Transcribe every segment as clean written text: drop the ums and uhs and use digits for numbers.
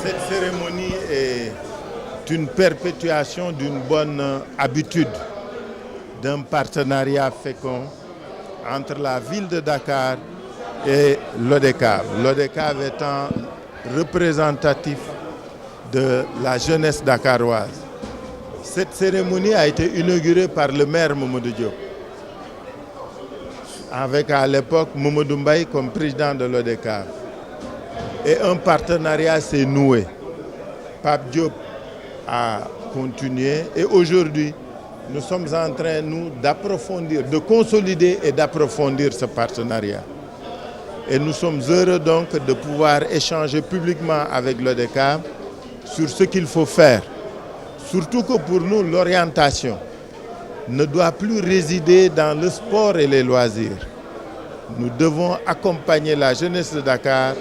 Cette cérémonie est une perpétuation d'une bonne habitude, d'un partenariat fécond entre la ville de Dakar et l'ODCAV. L'ODCAV étant représentatif de la jeunesse dakaroise. Cette cérémonie a été inaugurée par le maire Mamadou Diop, avec à l'époque Mamadou Mbaye comme président de l'ODCAV. Et un partenariat s'est noué. Pape Diop a continué et aujourd'hui, nous sommes en train, nous, d'approfondir, de consolider et d'approfondir ce partenariat. Et nous sommes heureux donc de pouvoir échanger publiquement avec l'ODCAV sur ce qu'il faut faire. Surtout que pour nous, l'orientation ne doit plus résider dans le sport et les loisirs. Nous devons accompagner la jeunesse de Dakar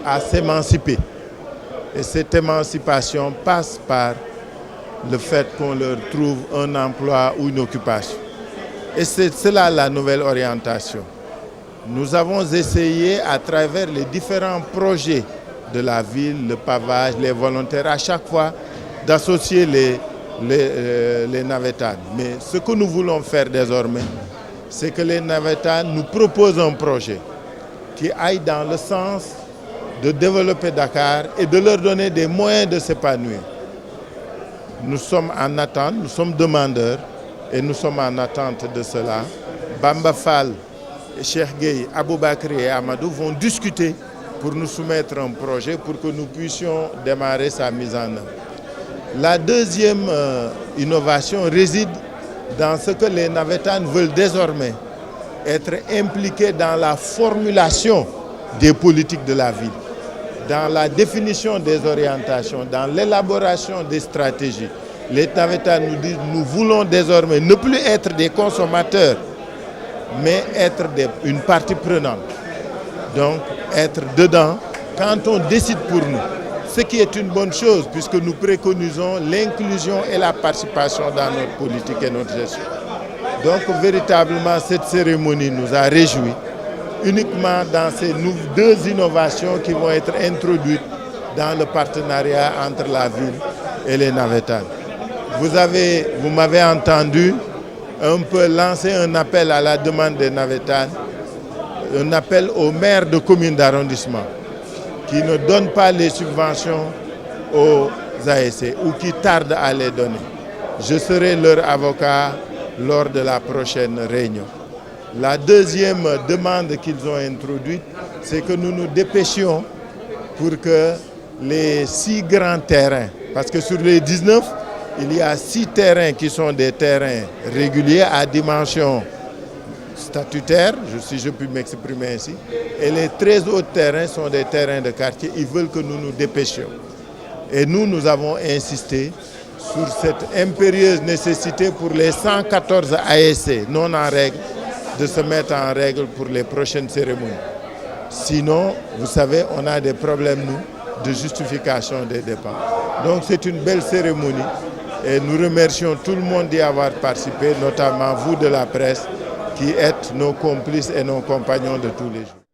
à s'émanciper. Et cette émancipation passe par le fait qu'on leur trouve un emploi ou une occupation. Et c'est cela la nouvelle orientation. Nous avons essayé à travers les différents projets de la ville, le pavage, les volontaires, à chaque fois d'associer les navetanes. Mais ce que nous voulons faire désormais, c'est que les navetanes nous proposent un projet qui aille dans le sens de développer Dakar et de leur donner des moyens de s'épanouir. Nous sommes en attente, nous sommes demandeurs et nous sommes en attente de cela. Bamba Fall, Cheikh Gueye, Aboubakri et Amadou vont discuter pour nous soumettre un projet pour que nous puissions démarrer sa mise en œuvre. La deuxième innovation réside dans ce que les navetanes veulent désormais être impliqués dans la formulation des politiques de la ville, dans la définition des orientations, dans l'élaboration des stratégies. Les navetanes nous disent nous voulons désormais ne plus être des consommateurs, mais être une partie prenante. Donc être dedans quand on décide pour nous. Ce qui est une bonne chose puisque nous préconisons l'inclusion et la participation dans notre politique et notre gestion. Donc véritablement cette cérémonie nous a réjouis uniquement dans ces deux innovations qui vont être introduites dans le partenariat entre la ville et les navetanes. Vous m'avez entendu un peu lancer un appel à la demande des navetanes, un appel aux maires de communes d'arrondissement qui ne donnent pas les subventions aux ASC ou qui tardent à les donner. Je serai leur avocat lors de la prochaine réunion. La deuxième demande qu'ils ont introduite, c'est que nous nous dépêchions pour que les 6 grands terrains, parce que sur les 19, il y a 6 terrains qui sont des terrains réguliers à dimension statutaire, si je puis m'exprimer ainsi, et les 13 autres terrains sont des terrains de quartier. Ils veulent que nous nous dépêchions. Et nous avons insisté sur cette impérieuse nécessité pour les 114 ASC non en règle de se mettre en règle pour les prochaines cérémonies. Sinon, vous savez, on a des problèmes, nous, de justification des dépenses. Donc c'est une belle cérémonie et nous remercions tout le monde d'y avoir participé, notamment vous de la presse, qui êtes nos complices et nos compagnons de tous les jours.